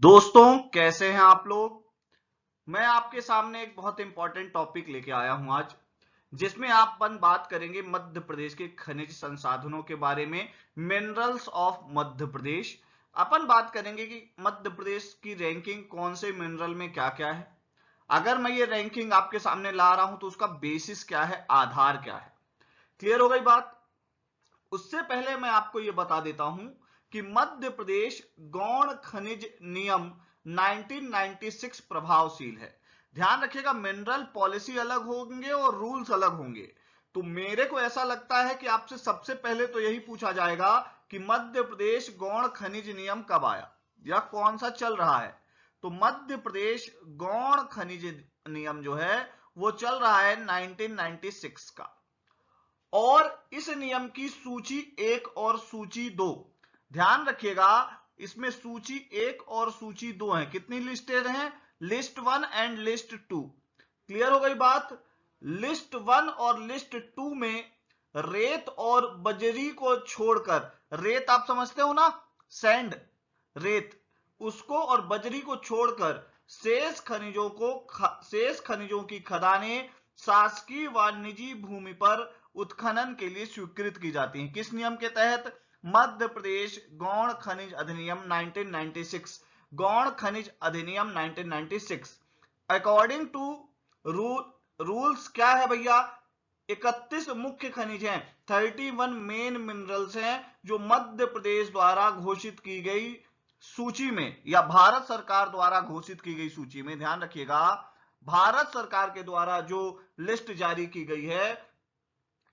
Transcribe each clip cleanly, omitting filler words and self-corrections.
दोस्तों कैसे हैं आप लोग। मैं आपके सामने एक बहुत इंपॉर्टेंट टॉपिक लेके आया हूं आज, जिसमें अपन बात करेंगे मध्य प्रदेश के खनिज संसाधनों के बारे में। Minerals of Madhya Pradesh. अपन बात करेंगे कि मध्य प्रदेश की रैंकिंग कौन से मिनरल में क्या क्या है। अगर मैं ये रैंकिंग आपके सामने ला रहा हूं तो उसका बेसिस क्या है, आधार क्या है। क्लियर हो गई बात। उससे पहले मैं आपको यह बता देता हूं कि मध्य प्रदेश गौण खनिज नियम 1996 प्रभावशील है। ध्यान रखिएगा, मिनरल पॉलिसी अलग होंगे और रूल्स अलग होंगे। तो मेरे को ऐसा लगता है कि आपसे सबसे पहले तो यही पूछा जाएगा कि मध्य प्रदेश गौण खनिज नियम कब आया या कौन सा चल रहा है। तो मध्य प्रदेश गौण खनिज नियम जो है वो चल रहा है 1996 का। और इस नियम की सूची 1 और सूची 2, ध्यान रखिएगा, इसमें सूची 1 और सूची 2 है। कितनी लिस्टेड हैं? List 1 and list 2। क्लियर हो गई बात। लिस्ट 1 और लिस्ट 2 में रेत और बजरी को छोड़कर, रेत आप समझते हो ना, सैंड, रेत, उसको और बजरी को छोड़कर शेष खनिजों की खदानें शासकीय व निजी भूमि पर उत्खनन के लिए स्वीकृत की जाती हैं। किस नियम के तहत? मध्य प्रदेश गौण खनिज अधिनियम 1996। गौण खनिज अधिनियम 1996 अकॉर्डिंग टू रूल्स क्या है भैया? 31 मुख्य खनिज हैं, 31 मेन मिनरल्स हैं जो मध्य प्रदेश द्वारा घोषित की गई सूची में या भारत सरकार द्वारा घोषित की गई सूची में। ध्यान रखिएगा, भारत सरकार के द्वारा जो लिस्ट जारी की गई है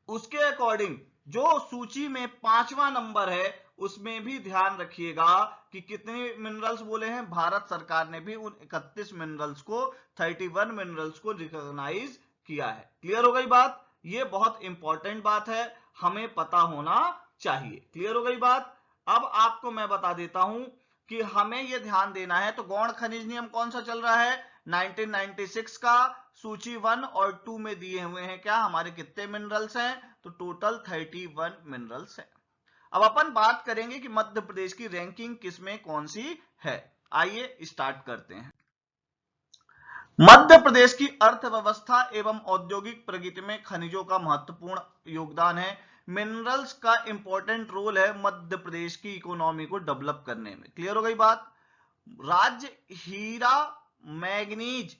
उसके अकॉर्डिंग जो सूची में 5वां नंबर है उसमें भी ध्यान रखिएगा कि कितने मिनरल्स बोले हैं। भारत सरकार ने भी उन 31 मिनरल्स को, 31 मिनरल्स को रिकॉग्नाइज किया है। क्लियर हो गई बात। ये बहुत इंपॉर्टेंट बात है, हमें पता होना चाहिए। क्लियर हो गई बात। अब आपको मैं बता देता हूं कि हमें यह ध्यान देना है। तो गौण खनिज नियम कौन सा चल रहा है? 1996 का। सूची 1 और 2 में दिए हुए हैं क्या हमारे कितने मिनरल्स हैं? तो टोटल 31 मिनरल्स हैं। अब अपन बात करेंगे कि मध्य प्रदेश की रैंकिंग किसमें कौन सी है। आइए स्टार्ट करते हैं। मध्य प्रदेश की अर्थव्यवस्था एवं औद्योगिक प्रगति में खनिजों का महत्वपूर्ण योगदान है। मिनरल्स का इंपॉर्टेंट रोल है मध्य प्रदेश की इकोनॉमी को डेवलप करने में। क्लियर हो गई बात। राज्य हीरा, मैग्नीज,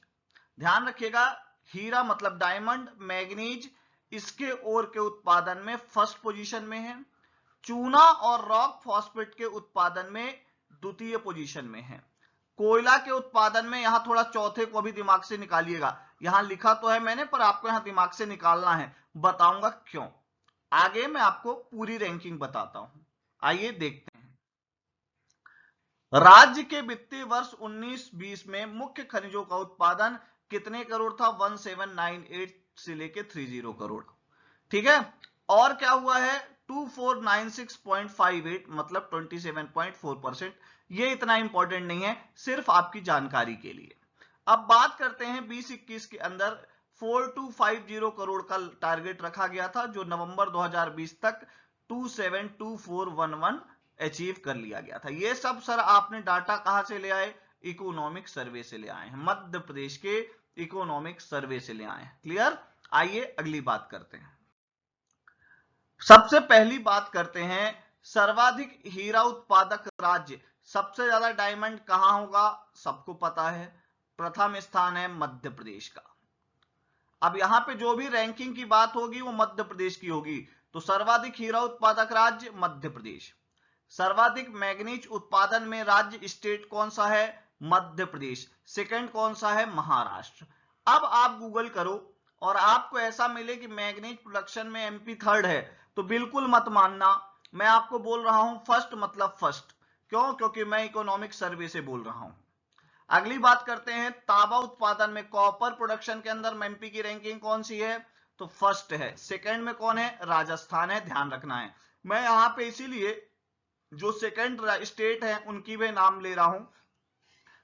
ध्यान रखिएगा, हीरा मतलब डायमंड, मैग्नीज इसके ओर के उत्पादन में फर्स्ट पोजीशन में है। चूना और रॉक फॉस्फेट के उत्पादन में द्वितीय पोजीशन में है। कोयला के उत्पादन में, यहां थोड़ा चौथे को भी दिमाग से निकालिएगा, यहां लिखा तो है मैंने पर आपको यहां दिमाग से निकालना है, बताऊंगा क्यों। आगे मैं आपको पूरी रैंकिंग बताता हूं। आइए देखते हैं। राज्य के वित्तीय वर्ष 19-20 में मुख्य खनिजों का उत्पादन कितने करोड़ था? 1798 से लेके 30 करोड़। ठीक है। और क्या हुआ है? 2496.58 मतलब 27.4%। ये इतना इंपॉर्टेंट नहीं है, सिर्फ आपकी जानकारी के लिए। अब बात करते हैं 2021 के अंदर 4250 करोड़ का टारगेट रखा गया था, जो नवंबर 2020 तक 272411 अचीव कर लिया गया था। ये सब सर आपने डाटा कहां से ले आए? इकोनॉमिक सर्वे से ले आए हैं, मध्य प्रदेश के इकोनॉमिक सर्वे से ले आए हैं। क्लियर। आइए अगली बात करते हैं। सबसे पहली बात करते हैं, सर्वाधिक हीरा उत्पादक राज्य, सबसे ज्यादा डायमंड कहां होगा? सबको पता है, प्रथम स्थान है मध्य प्रदेश का। अब यहां पे जो भी रैंकिंग की बात होगी वो मध्य प्रदेश की होगी। तो सर्वाधिक हीरा उत्पादक राज्य मध्य प्रदेश। सर्वाधिक मैग्नीज उत्पादन में राज्य, स्टेट कौन सा है? मध्य प्रदेश। सेकंड कौन सा है? महाराष्ट्र। अब आप गूगल करो और आपको ऐसा मिले कि मैग्नीज प्रोडक्शन में एमपी थर्ड है, तो बिल्कुल मत मानना। मैं आपको बोल रहा हूं फर्स्ट मतलब फर्स्ट। क्यों? क्योंकि मैं इकोनॉमिक सर्वे से बोल रहा हूं। अगली बात करते हैं, तांबा उत्पादन में, कॉपर प्रोडक्शन के अंदर एमपी की रैंकिंग कौन सी है? तो फर्स्ट है। सेकंड में कौन है? राजस्थान है, ध्यान रखना है। मैं यहां पे इसीलिए जो सेकंड स्टेट है उनकी भी नाम ले रहा हूं।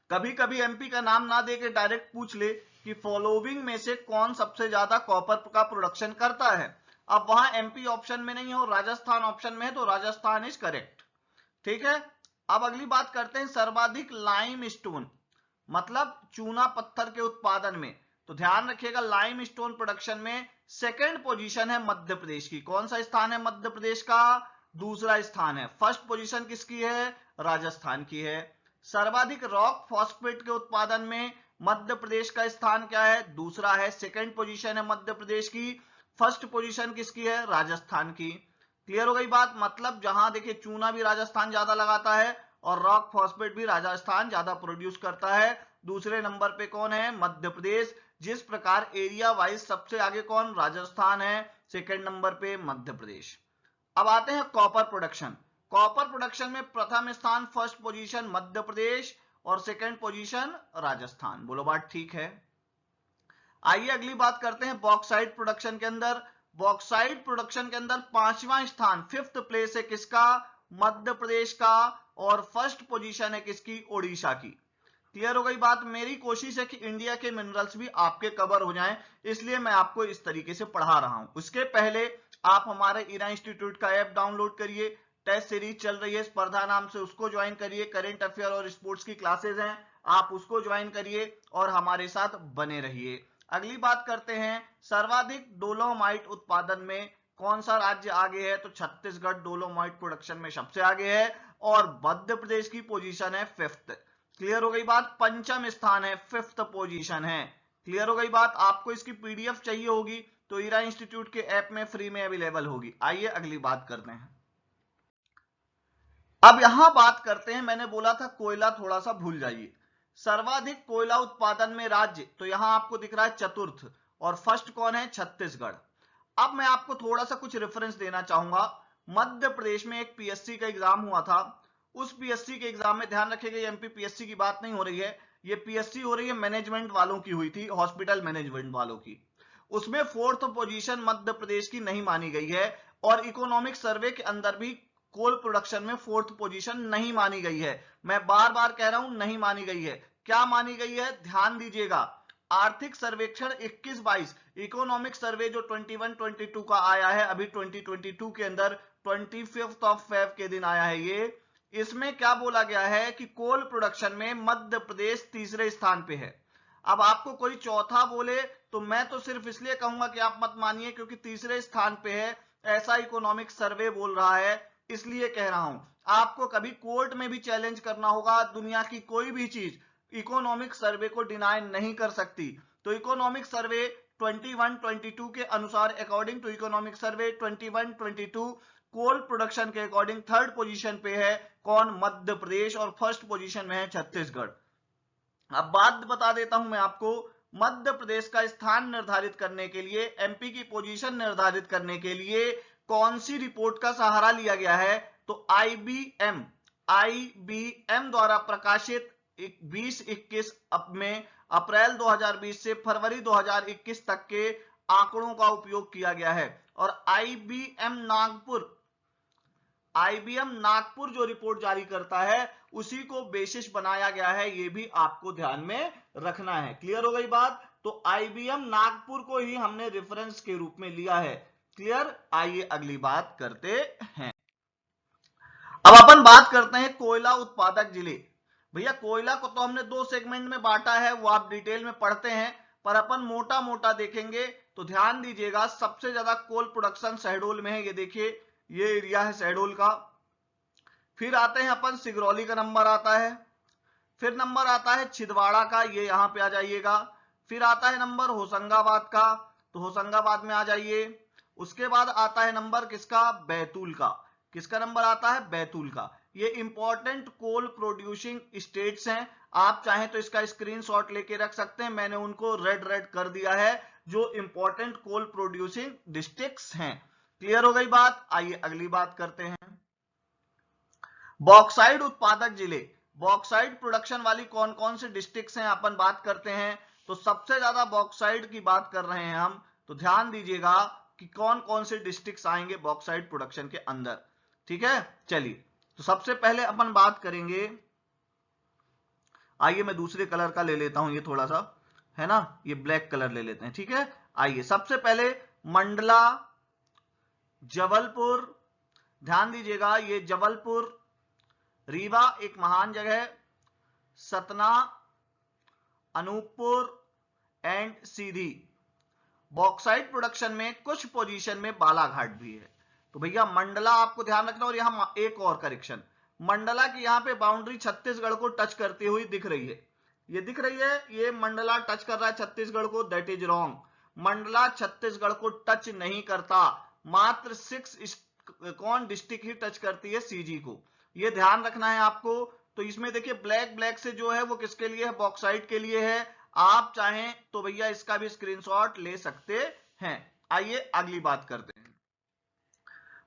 कभी कभी एमपी का नाम ना देके डायरेक्ट पूछ ले कि फॉलोइंग में से कौन सबसे ज्यादा कॉपर का प्रोडक्शन करता है। अब वहां एमपी ऑप्शन में नहीं हो, राजस्थान ऑप्शन में है, तो राजस्थान इज करेक्ट। ठीक है। अब अगली बात करते हैं सर्वाधिक लाइमस्टोन मतलब चूना पत्थर के उत्पादन में। तो ध्यान रखिएगा लाइम स्टोन प्रोडक्शन में सेकंड पोजीशन है मध्य प्रदेश की। कौन सा स्थान है मध्य प्रदेश का? दूसरा स्थान है। फर्स्ट पोजीशन किसकी है? राजस्थान की है। सर्वाधिक रॉक फॉस्फेट के उत्पादन में मध्य प्रदेश का स्थान क्या है? दूसरा है। सेकंड पोजीशन है मध्य प्रदेश की। फर्स्ट पोजीशन किसकी है? राजस्थान की। क्लियर हो गई बात? मतलब जहां देखिए चूना भी राजस्थान ज्यादा लगाता है और रॉक फॉस्फेट भी राजस्थान ज्यादा प्रोड्यूस करता है। दूसरे नंबर पे कौन है? मध्य प्रदेश। जिस प्रकार एरिया वाइज सबसे आगे कौन? राजस्थान है। सेकंड नंबर पे मध्य प्रदेश। अब आते हैं कॉपर प्रोडक्शन। कॉपर प्रोडक्शन में प्रथम स्थान फर्स्ट पोजीशन मध्य प्रदेश और सेकंड पोजीशन राजस्थान। बोलो बात ठीक है? आइए अगली बात करते हैं बॉक्साइट प्रोडक्शन के अंदर। बॉक्साइट प्रोडक्शन के अंदर पांचवां स्थान, फिफ्थ प्लेस है किसका? मध्य प्रदेश का। और फर्स्ट पोजीशन है किसकी? ओडिशा की। क्लियर हो गई बात? मेरी कोशिश है कि इंडिया के मिनरल्स भी आपके कवर हो जाएं, इसलिए मैं आपको इस तरीके से पढ़ा रहा हूं। उसके पहले आप हमारे इरा इंस्टीट्यूट का ऐप डाउनलोड करिए। टेस्ट सीरीज चल रही है स्पर्धा नाम से, उसको ज्वाइन करिए। करेंट अफेयर और स्पोर्ट्स की क्लासेस हैं, आप उसको ज्वाइन करिए और हमारे साथ बने रहिए। अगली बात करते हैं सर्वाधिक डोलोमाइट उत्पादन में कौन सा राज्य आगे है? तो छत्तीसगढ़ डोलोमाइट प्रोडक्शन में सबसे आगे है और मध्य प्रदेश की पोजीशन है फिफ्थ। क्लियर हो गई बात? पंचम स्थान है, फिफ्थ पोजीशन है। क्लियर हो गई बात? आपको इसकी पीडीएफ चाहिए होगी तो इरा इंस्टीट्यूट के ऐप में फ्री में अवेलेबल होगी। आइए अगली बात करते हैं। अब यहां बात करते हैं, मैंने बोला था कोयला थोड़ा सा भूल जाइए। सर्वाधिक कोयला उत्पादन में राज्य, तो यहां आपको दिख रहा है चतुर्थ और फर्स्ट कौन है? छत्तीसगढ़। अब मैं आपको थोड़ा सा कुछ रेफरेंस देना चाहूंगा। मध्य प्रदेश में एक पीएससी का एग्जाम हुआ था। उस पीएससी के एग्जाम में ध्यान रखिएगा, ये एमपी पीएससी की बात नहीं हो रही है, ये पीएससी हो रही है मैनेजमेंट वालों की हुई थी, हॉस्पिटल मैनेजमेंट वालों की। उसमें फोर्थ पोजीशन मध्य प्रदेश की नहीं मानी गई है और इकोनॉमिक सर्वे के अंदर भी कोल प्रोडक्शन में फोर्थ पोजीशन नहीं मानी गई है। मैं बार बार कह रहा हूं नहीं मानी गई है। क्या मानी गई है? ध्यान दीजिएगा। आर्थिक सर्वेक्षण 21-22 इकोनॉमिक सर्वे जो 21-22 का आया है अभी 2022 के अंदर 25 ऑफ फेब के दिन आया है ये। इसमें क्या बोला गया है कि कोल प्रोडक्शन में मध्य प्रदेश तीसरे स्थान पे है। अब आपको कोई चौथा बोले तो मैं तो सिर्फ इसलिए कहूंगा कि आप मत मानिए क्योंकि तीसरे स्थान पे है, ऐसा इकोनॉमिक सर्वे बोल रहा है, इसलिए कह रहा हूं। आपको कभी कोर्ट में भी चैलेंज करना होगा, दुनिया की कोई भी चीज इकोनॉमिक सर्वे को डिनाई नहीं कर सकती। तो इकोनॉमिक सर्वे 21-22 के अनुसार, according to economic survey 21-22 coal production के अकॉर्डिंग थर्ड पोजीशन पे है कौन? मध्य प्रदेश। और फर्स्ट पोजीशन में है छत्तीसगढ़। अब बात बता देता हूं मैं आपको, मध्य प्रदेश का स्थान निर्धारित करने के लिए, एमपी की पोजीशन निर्धारित करने के लिए कौन सी रिपोर्ट का सहारा लिया गया है? तो आईबीएम द्वारा प्रकाशित 2021 में अप्रैल 2020 से फरवरी 2021 तक के आंकड़ों का उपयोग किया गया है। और आईबीएम नागपुर जो रिपोर्ट जारी करता है उसी को बेसिस बनाया गया है, ये भी आपको ध्यान में रखना है। क्लियर हो गई बात? तो आईबीएम नागपुर को ही हमने रेफरेंस के रूप में लिया है। क्लियर? आइए अगली बात करते हैं। अब अपन बात करते हैं कोयला उत्पादक जिले। भैया कोयला को तो हमने दो सेगमेंट में बांटा है, वो आप डिटेल में पढ़ते हैं, पर अपन मोटा मोटा देखेंगे तो ध्यान दीजिएगा। सबसे ज्यादा कोल प्रोडक्शन शहडोल में है, ये देखिए ये एरिया है शहडोल का। फिर आते हैं अपन सिगरौली का नंबर आता है, फिर नंबर आता है छिंदवाड़ा का, ये यहां पे आ जाइएगा। फिर आता है नंबर होशंगाबाद का, तो होशंगाबाद में आ जाइए। उसके बाद आता है नंबर किसका? बैतूल का। किसका नंबर आता है? बैतूल का। ये इंपॉर्टेंट कोल प्रोड्यूसिंग स्टेट्स हैं, आप चाहें तो इसका स्क्रीनशॉट लेके रख सकते हैं, मैंने उनको रेड रेड कर दिया है जो इंपॉर्टेंट कोल प्रोड्यूसिंग डिस्ट्रिक्ट्स हैं। क्लियर हो गई बात? आइए अगली बात करते हैं। बॉक्साइट उत्पादक जिले, बॉक्साइट प्रोडक्शन वाली कौन कौन से डिस्ट्रिक्ट्स हैं अपन बात करते हैं। तो सबसे ज्यादा बॉक्साइट की बात कर रहे हैं हम, तो ध्यान दीजिएगा कि कौन कौन से डिस्ट्रिक्ट्स आएंगे बॉक्साइट प्रोडक्शन के अंदर। ठीक है, चलिए तो सबसे पहले अपन बात करेंगे, आइए मैं दूसरे कलर का ले लेता हूं, ये थोड़ा सा है ना, ये ब्लैक कलर ले लेते हैं। ठीक है, आइए सबसे पहले मंडला, जबलपुर, ध्यान दीजिएगा ये जबलपुर, रीवा एक महान जगह है, Satna, Anuppur and Sidhi. Bauxite production में कुछ पोजीशन में बालाघाट भी है। तो भैया मंडला आपको ध्यान रखना। और यहां एक और करेक्शन, मंडला की यहां पे बाउंड्री छत्तीसगढ़ को टच करती हुई दिख रही है, ये दिख रही है, ये मंडला टच कर रहा है छत्तीसगढ़ को, that is wrong. Mandla Chhattisgarh को टच नहीं करता, मात्र 6 कौन डिस्ट्रिक्ट ही टच करती है, सीजी को, ये ध्यान रखना है आपको। तो इसमें देखिए ब्लैक ब्लैक से जो है वो किसके लिए है, बॉक्साइट के लिए है। आप चाहें तो भैया इसका भी स्क्रीनशॉट ले सकते हैं। आइए अगली बात करते हैं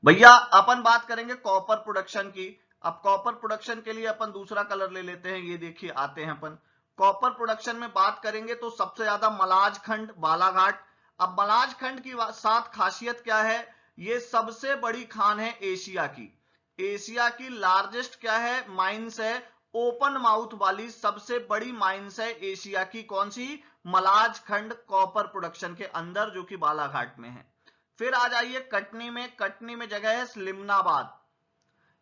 भैया, अपन बात करेंगे कॉपर प्रोडक्शन की। अब कॉपर प्रोडक्शन के लिए अपन दूसरा कलर ले लेते हैं, ये देखिए आते हैं अपन कॉपर प्रोडक्शन में बात करेंगे तो सबसे ज्यादा मलाज खंड, बालाघाट। अब मलाज खंड की साथ खासियत क्या है, ये सबसे बड़ी खान है एशिया की, एशिया की लार्जेस्ट क्या है, माइंस है, ओपन माउथ वाली सबसे बड़ी माइंस है एशिया की, कौन सी, मलाज खंड कॉपर प्रोडक्शन के अंदर, जो कि बालाघाट में है। फिर आ जाइए कटनी में, कटनी में जगह है स्लिमनाबाद,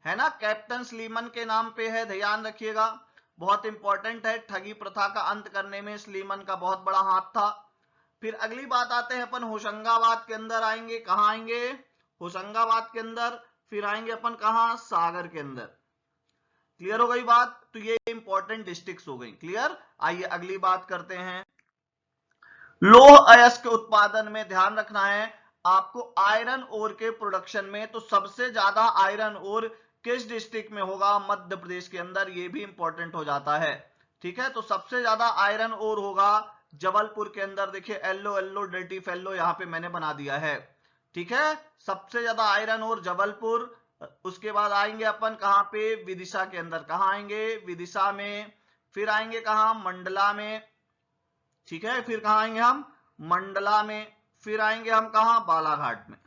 है ना, कैप्टन स्लीमन के नाम पे है, ध्यान रखिएगा, बहुत इंपॉर्टेंट है, ठगी प्रथा का अंत करने में स्लीमन का बहुत बड़ा हाथ था। फिर अगली बात आते हैं अपन होशंगाबाद के अंदर आएंगे, कहां आएंगे, होशंगाबाद के अंदर। फिर आएंगे अपन कहां, सागर के अंदर। क्लियर हो गई बात, तो ये इंपॉर्टेंट डिस्ट्रिक्ट्स हो गई, क्लियर। आइए अगली बात करते हैं, लौह अयस्क उत्पादन में ध्यान रखना है आपको, आयरन ओर के प्रोडक्शन में तो सबसे ज्यादा आयरन ओर किस डिस्ट्रिक्ट में होगा, मध्य प्रदेश के अंदर, ये भी इंपॉर्टेंट हो जाता है, ठीक है। तो सबसे ज्यादा आयरन ओर होगा जबलपुर के अंदर, देखिए येलो येलो डर्टी फेलो यहां पे मैंने बना दिया है, ठीक है, सबसे ज्यादा आयरन ओर जबलपुर। उसके बाद आएंगे अपन कहां पे, विदिशा के अंदर, कहां आएंगे, विदिशा में। फिर आएंगे कहां, मंडला में, ठीक है, फिर कहां आएंगे हम, मंडला में। फिर आएंगे हम कहां, बालाघाट में।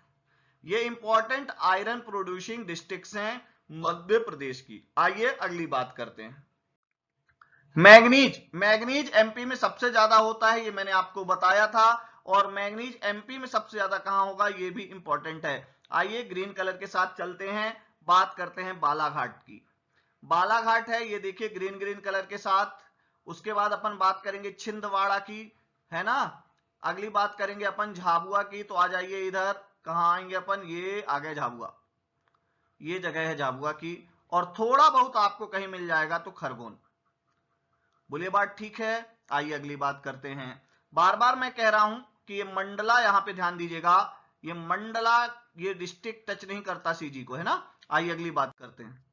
ये इंपॉर्टेंट आयरन प्रोड्यूसिंग डिस्ट्रिक्ट्स हैं मध्य प्रदेश की। आइए अगली बात करते हैं, मैग्नीज। मैग्नीज एमपी में सबसे ज्यादा होता है, ये मैंने आपको बताया था, और मैग्नीज एमपी में सबसे ज्यादा कहां होगा, ये भी इंपॉर्टेंट है। आइए ग्रीन कलर के साथ चलते हैं, बात करते हैं बालाघाट की। बालाघाट है, ये देखिए ग्रीन ग्रीन कलर के साथ। उसके बाद अपन बात करेंगे छिंदवाड़ा की, है ना। अगली बात करेंगे अपन झाबुआ की, तो आ जाइए इधर, कहां आएंगे अपन, ये आ गए झाबुआ, ये जगह है झाबुआ की। और थोड़ा बहुत आपको कहीं मिल जाएगा तो खरगोन। बोलिए बात ठीक है। आइए अगली बात करते हैं, बार बार मैं कह रहा हूं कि ये मंडला, यहां पे ध्यान दीजिएगा, ये मंडला, ये डिस्ट्रिक्ट टच नहीं करता सीजी को, है ना। आइए अगली बात करते हैं,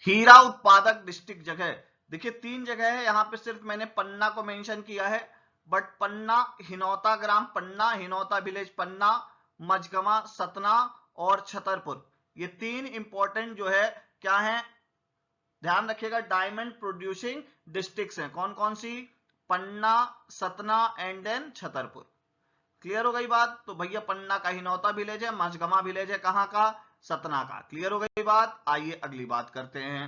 हीरा उत्पादक डिस्ट्रिक्ट जगह। देखिए 3 जगह है यहां पे, सिर्फ मैंने पन्ना को मेंशन किया है, बट पन्ना, हिनौता ग्राम पन्ना, हिनौता विलेज पन्ना, मझगमा सतना और छतरपुर, ये 3 इंपॉर्टेंट जो है क्या है, ध्यान रखिएगा, डायमंड प्रोड्यूसिंग डिस्ट्रिक्ट्स हैं। कौन कौन सी, Panna, Satna and then Chhatarpur. Clear हो गई बात। तो भैया पन्ना का हिनौता विलेज है, मझगमा विलेज है कहां का, सतना का। क्लियर हो गई बात। आइए अगली बात करते हैं,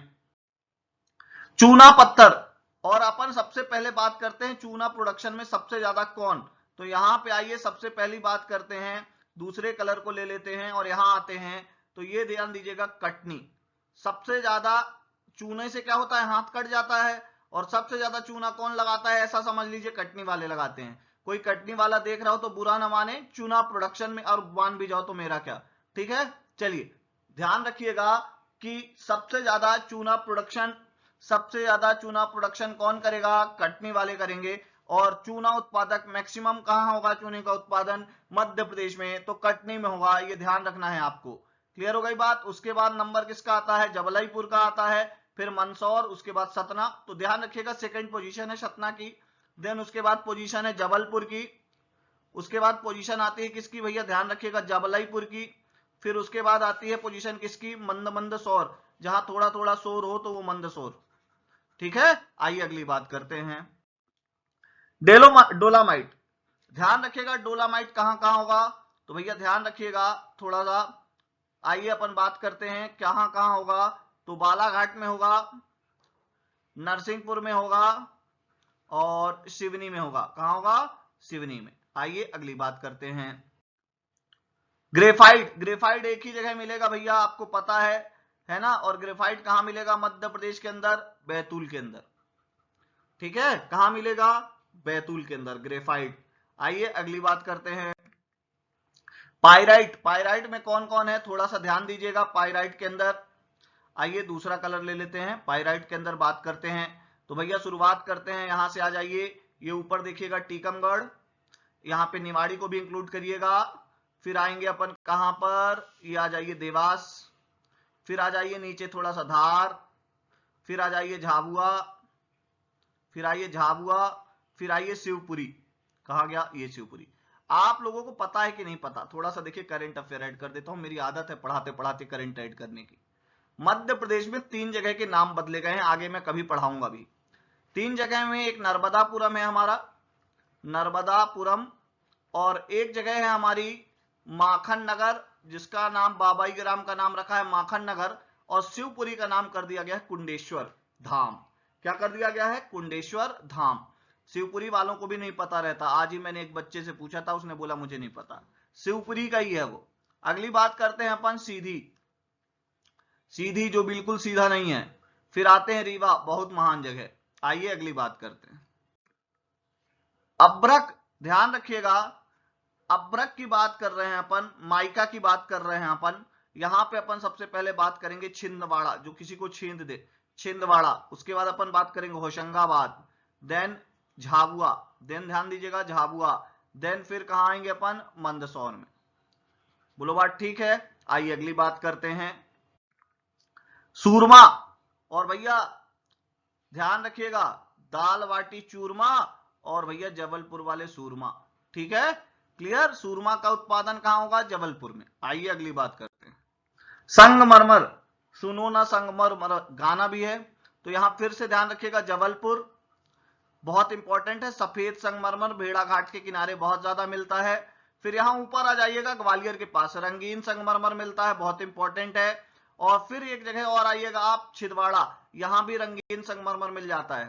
चूना पत्थर। और अपन सबसे पहले बात करते हैं चूना प्रोडक्शन में सबसे ज्यादा कौन, तो यहां पे आइए सबसे पहली बात करते हैं, दूसरे कलर को ले लेते हैं और यहां आते हैं, तो ये ध्यान दीजिएगा, कटनी। सबसे ज्यादा चूने से क्या होता है, हाथ कट जाता है, और सबसे ज्यादा चूना कौन लगाता है, ऐसा समझ लीजिए कटनी वाले लगाते हैं। कोई कटनी वाला देख रहा हो तो बुरा ना माने, चूना प्रोडक्शन में और मान भी जाओ तो मेरा क्या, ठीक है। चलिए ध्यान रखिएगा कि सबसे ज्यादा चूना प्रोडक्शन, सबसे ज्यादा चूना प्रोडक्शन कौन करेगा, कटनी वाले करेंगे। और चूना उत्पादक मैक्सिमम कहां होगा, चूने का उत्पादन मध्य प्रदेश में, तो कटनी में होगा, ये ध्यान रखना है आपको। क्लियर हो गई बात। उसके बाद नंबर किसका आता है, जबलईपुर का आता है, फिर मंदसौर, उसके बाद सतना। तो ध्यान रखिएगा सेकंड पोजीशन है सतना की, देन उसके बाद पोजीशन है जबलपुर की, उसके बाद पोजीशन आती है किसकी भैया, ध्यान रखिएगा, जबलईपुर की। फिर उसके बाद आती है पोजीशन किसकी, मंदसौर, जहां थोड़ा थोड़ा शोर हो तो वो मंदसौर, ठीक है। आइए अगली बात करते हैं, डोलामाइट। ध्यान रखिएगा डोलामाइट कहां कहां होगा, तो भैया ध्यान रखिएगा थोड़ा सा। आइए अपन बात करते हैं कहां कहां होगा, तो बालाघाट में होगा, नरसिंहपुर में होगा और सिवनी में होगा। कहां होगा, सिवनी में। आइए अगली बात करते हैं, ग्रेफाइट। ग्रेफाइट एक ही जगह मिलेगा भैया, आपको पता है, है ना। और ग्रेफाइट कहां मिलेगा मध्य प्रदेश के अंदर, बैतूल के अंदर, ठीक है, कहां मिलेगा, बैतूल के अंदर ग्रेफाइट। आइए अगली बात करते हैं, पाइराइट। पाइराइट में कौन कौन है, थोड़ा सा ध्यान दीजिएगा पाइराइट के अंदर। आइए दूसरा कलर ले लेते हैं, पाइराइट के अंदर बात करते हैं। तो भैया शुरुआत करते हैं, यहां से आ जाइए, ये ऊपर देखिएगा टीकमगढ़, यहाँ पे निवाड़ी को भी इंक्लूड करिएगा। फिर आएंगे अपन कहां पर, ये आ जाइए देवास, फिर आ जाइए नीचे थोड़ा सा धार, फिर आ जाइए झाबुआ, फिर आइए झाबुआ, फिर आइए शिवपुरी। कहा गया, ये शिवपुरी। आप लोगों को पता है कि नहीं पता, थोड़ा सा देखिए करंट अफेयर ऐड कर देता हूं, मेरी आदत है पढ़ाते पढ़ाते करंट ऐड करने की। मध्य प्रदेश में 3 जगह के नाम बदले गए हैं, आगे मैं कभी पढ़ाऊंगा भी। 3 जगह में, एक नर्मदापुरम है हमारा, नर्मदापुरम, और एक जगह है हमारी माखन नगर, जिसका नाम बाबाई ग्राम का नाम रखा है माखन नगर, और शिवपुरी का नाम कर दिया गया है कुंडेश्वर धाम। क्या कर दिया गया है, कुंडेश्वर धाम। शिवपुरी वालों को भी नहीं पता रहता, आज ही मैंने एक बच्चे से पूछा था, उसने बोला मुझे नहीं पता, शिवपुरी का ही है वो। अगली बात करते हैं अपन सीधी, सीधी जो बिल्कुल सीधा नहीं है। फिर आते हैं रीवा, बहुत महान जगह। आइए अगली बात करते हैं, अब्रक, ध्यान रखिएगा, अब्रक की बात कर रहे हैं अपन, माइका की बात कर रहे हैं अपन। यहां पे अपन सबसे पहले बात करेंगे छिंदवाड़ा, जो किसी को छींद दे, छिंदवाड़ा। उसके बाद अपन बात करेंगे होशंगाबाद, देन झाबुआ, देन ध्यान दीजिएगा झाबुआ, देन फिर कहां आएंगे अपन, मंदसौर में। बोलो बात ठीक है। आइए अगली बात करते हैं, सूरमा। और भैया ध्यान रखिएगा, दाल बाटी चूरमा, और भैया जबलपुर वाले सूरमा, ठीक है, क्लियर। सूरमा का उत्पादन कहां होगा, जबलपुर में। आइए अगली बात करते हैं, संगमरमर, सुनो ना संगमरमर गाना भी है, तो यहां फिर से ध्यान रखिएगा जबलपुर, बहुत इंपॉर्टेंट है। सफेद संगमरमर भेड़ा घाट के किनारे बहुत ज्यादा मिलता है। फिर यहां ऊपर आ जाइएगा ग्वालियर के पास रंगीन संगमरमर मिलता है, बहुत इंपॉर्टेंट है। और फिर एक जगह और आइएगा आप, छिंदवाड़ा, यहां भी रंगीन संगमरमर मिल जाता है,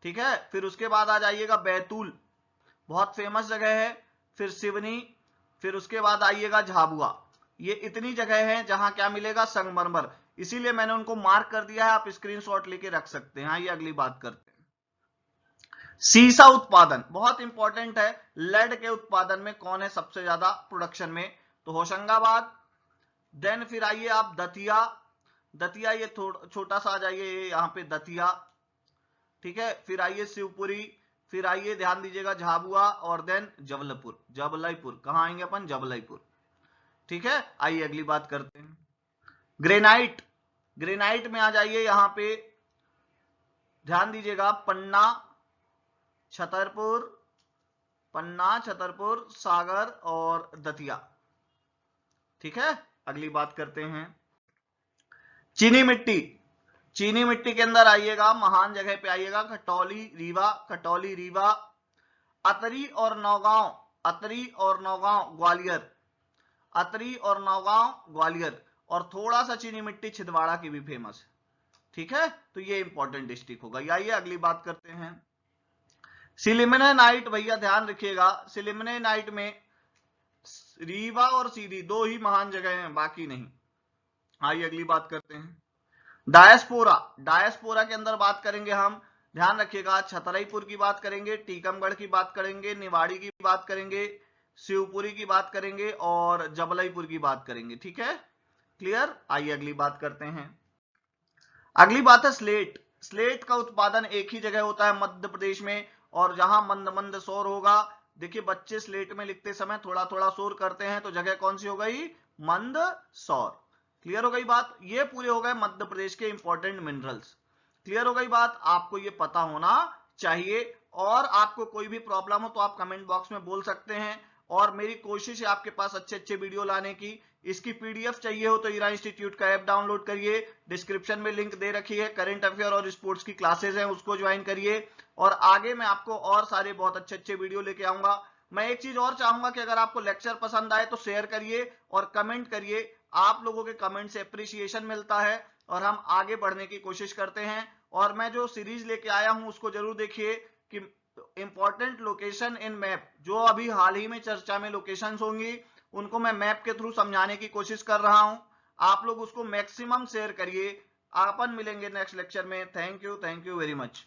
ठीक है। फिर उसके बाद आ जाइएगा बैतूल, बहुत फेमस जगह है। फिर सिवनी, फिर उसके बाद आइएगा झाबुआ। ये इतनी जगह है जहां क्या मिलेगा, संगमरमर, इसीलिए मैंने उनको मार्क कर दिया है, आप स्क्रीनशॉट लेके रख सकते हैं। आइए अगली बात करते हैं, सीसा उत्पादन बहुत इंपॉर्टेंट है। लेड के उत्पादन में कौन है सबसे ज्यादा प्रोडक्शन में, तो होशंगाबाद। देन फिर आइए आप दतिया, दतिया ये छोटा सा आ जाइए यहां पे दतिया, ठीक है। फिर आइए शिवपुरी, फिर आइए ध्यान दीजिएगा झाबुआ, और देन जबलपुर, जबलपुर कहां आएंगे अपन, जबलपुर, ठीक है। आइए अगली बात करते हैं, ग्रेनाइट। ग्रेनाइट में आ जाइए यहां पे, ध्यान दीजिएगा पन्ना, छतरपुर, पन्ना, छतरपुर, सागर और दतिया, ठीक है। अगली बात करते हैं, चीनी मिट्टी। चीनी मिट्टी के अंदर आइएगा, महान जगह पे आइएगा, खटौली रीवा, खटौली रीवा, अतरी और नौगांव, अतरी और नौगांव ग्वालियर, अतरी और नौगांव ग्वालियर, और थोड़ा सा चीनी मिट्टी छिंदवाड़ा की भी फेमस है, ठीक है। तो ये इंपॉर्टेंट डिस्ट्रिक्ट होगा। आइए अगली बात करते हैं, सिलिमेनाइट। भैया ध्यान रखिएगा, सिलिमेनाइट में रीवा और सीधी दो ही महान जगह हैं, बाकी नहीं। आइए अगली बात करते हैं, डायस्पोरा। डायस्पोरा के अंदर बात करेंगे हम, ध्यान रखिएगा, छतरपुर की बात करेंगे, टीकमगढ़ की बात करेंगे, निवाड़ी की बात करेंगे, शिवपुरी की बात करेंगे, और जबलपुर की बात करेंगे, ठीक है, क्लियर। आइए अगली बात करते हैं, अगली बात है स्लेट। स्लेट का उत्पादन एक ही जगह होता है मध्य प्रदेश में, और जहां मंद मंद शोर होगा, देखिए बच्चे स्लेट में लिखते समय थोड़ा थोड़ा शोर करते हैं, तो जगह कौन सी हो गई, मंद शौर। क्लियर हो गई बात, ये पूरे हो गए मध्य प्रदेश के इंपॉर्टेंट मिनरल्स। क्लियर हो गई बात, आपको ये पता होना चाहिए। और आपको कोई भी प्रॉब्लम हो तो आप कमेंट बॉक्स में बोल सकते हैं, और मेरी कोशिश है आपके पास अच्छे अच्छे वीडियो लाने की। इसकी पीडीएफ चाहिए हो तो ईरा इंस्टीट्यूट का ऐप डाउनलोड करिए, डिस्क्रिप्शन में लिंक दे रखी है, करंट अफेयर और स्पोर्ट्स की क्लासेस हैं, उसको ज्वाइन करिए। और आगे मैं आपको और सारे बहुत अच्छे अच्छे वीडियो लेके आऊंगा। मैं एक चीज और चाहूंगा कि अगर आपको लेक्चर पसंद आए तो शेयर करिए और कमेंट करिए, आप लोगों के कमेंट से अप्रिसिएशन मिलता है और हम आगे बढ़ने की कोशिश करते हैं। और मैं जो सीरीज लेके आया हूं उसको जरूर देखिए, कि इंपॉर्टेंट लोकेशन इन मैप, जो अभी हाल ही में चर्चा में लोकेशंस होंगी उनको मैं मैप के थ्रू समझाने की कोशिश कर रहा हूं। आप लोग उसको मैक्सिमम शेयर करिए। अपन मिलेंगे नेक्स्ट लेक्चर में। Thank you very much.